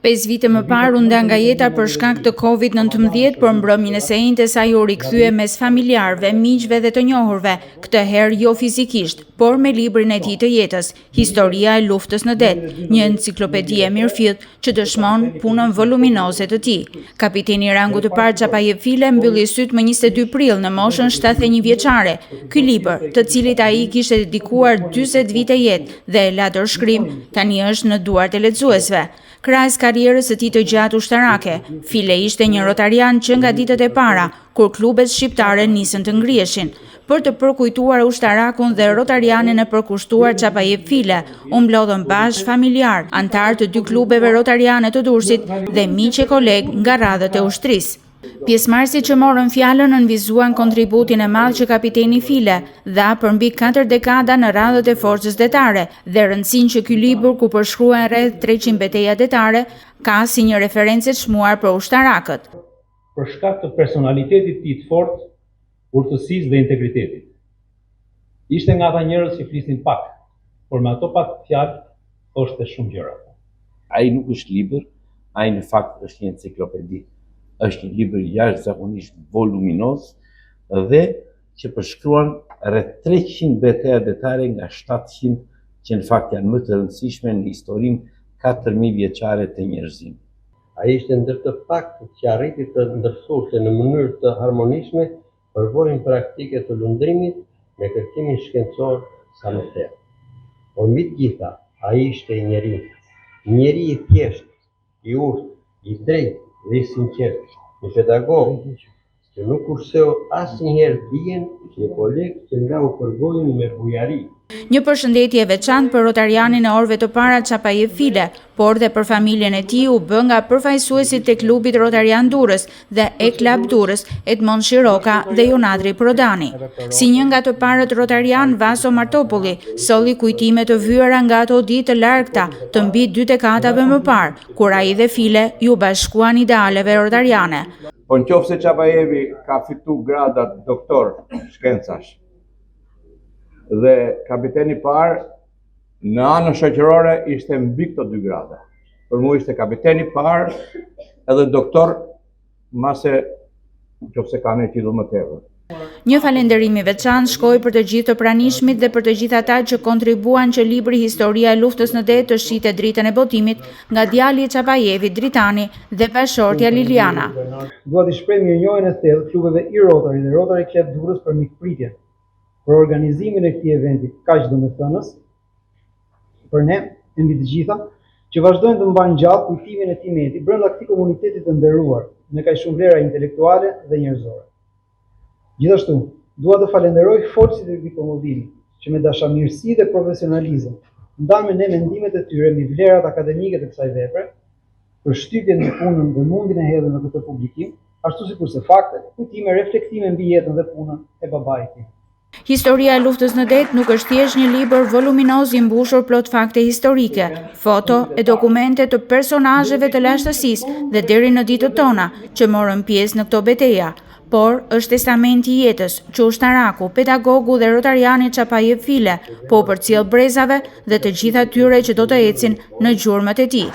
5 vite më parë u nda nga jeta për shkak të Covid-19, por mbrëmjen e së njëjtës ai u rikthye mes familjarëve, miqve dhe të njohurve, këtë herë jo fizikisht, por me librin e tij të jetës, Historia e luftës në det, një enciklopedi e mirëfillt që dëshmon punën voluminoze të tij. Kapiteni i rangut të parë Çapajep File mbylli syt më 22 prill në moshën 71 vjeçare. Ky libër, të cilit ai kishte dedikuar 40 vite jetë dhe e la dorëshkrim, tani është në duart e lexuesve. Krahas karrierës së tij të gjatë ushtarake, File ishte një rotarian që nga ditët e para, kur klubet shqiptare nisën të ngriheshin. Për të përkujtuar ushtarakun dhe rotarianin e përkushtuar Çapajep File, u mblodhën bashkë familjar, antar të 2 klubeve rotariane të Durrësit dhe miq e koleg nga radhët e ushtrisë. Pjesëmarrësit që morën fjalën nënvizuan kontributin e madh që kapiteni File dha për mbi 4 dekada në radhët e forcës detare dhe rëndësinë që ky libër, ku përshkruhen rreth 300 betejë detare, ka si një referencë të çmuar për ushtarakët. Për shkak të personalitetit të tij të fortë, urtësisë dhe integritetit. Ishte nga ata njerëz që flisin pak, por me ato pak fjalë thoshte shumë gjëra. Ai nuk është libër, ai në fakt është një enciklopedi. Është një libër jashtëzakonisht voluminoz dhe që përshkruan rreth 300 betejë detare nga 700 që në fakt janë më të rëndësishme në historinë 4000 vjeçare të njerëzimit. Ai ishte ndër të paktët që arriti të ndërthurte në mënyrë të harmonishme përvojën praktike të lundrimit me kërkimin shkencor sa më thellë. Por mbi të gjitha, ai ishte një njeri i thjeshtë, i urtë, i drejtë dhe i sinqert, një pedagog që nuk kurseu asnjëherë dijen një koleg që nga u përgojën me bujari. Një përshëndetje e veçantë për rotarianin e orëve të para Çapajep File, por dhe për familjen e tij u bë nga përfaqësuesit të klubit Rotarian Durrës dhe E-Klab Durrës, Edmond Shiroka dhe Jonadri Prodani. Si një nga të parët rotarian, Vaso Martopulli solli kujtime të vyera nga ato ditë të largta të mbi 2 dekadave më parë, kur ai dhe File ju bashkuan idealeve rotariane. Po nëse Çapajepi ka fitu gradat doktor shkencash dhe kapiteni parë në anën shoqërore ishte mbi këto 2 grada. Për mua ishte kapiteni parë edhe doktor, mase nëse ka një titull më tepër. Një falënderim i veçantë shkoi për të gjithë të pranishmit dhe për të gjithë ata që kontribuan që libri Historia e luftës në det të shite dritën e botimit nga djali i Çapajevit Dritani dhe bashortja Liliana. Dua t'i shpreh mirënjohjen e thellë klubeve i Rotary dhe Rotary Club Durrës për mikpritjen, për organizimin e këtij eventi kaq domethënës për ne e mbi të gjitha, që vazhdojnë të mbajnë gjallë kujtimin e tij meti brenda këtij komuniteti të nderuar me kaq shumë vlera intelektuale dhe njerëzore. Gjithashtu, dua të falenderoj forcit e këtij promovimi, që me dashamirësi dhe profesionalizëm ndan me ne mendimet e tyre mbi vlerat akademike të kësaj vepre, për shtypjen në punën dhe mundin e hedhur në këtë publikim, ashtu sikurse fakte, kujtime, reflektime mbi jetën dhe punën e babait tim. Historia e luftës në det nuk është thjesht një libër voluminoz i mbushur plot fakte historike, foto e dokumente të personazheve të lashtësisë dhe deri në ditët tona që morën pjesë në këto betejë, por është testamenti i jetës që ushtaraku, pedagogu dhe rotariani Çapajep File po përcjell brezave dhe të gjithë atyre që do të ecin në gjurmët e tij.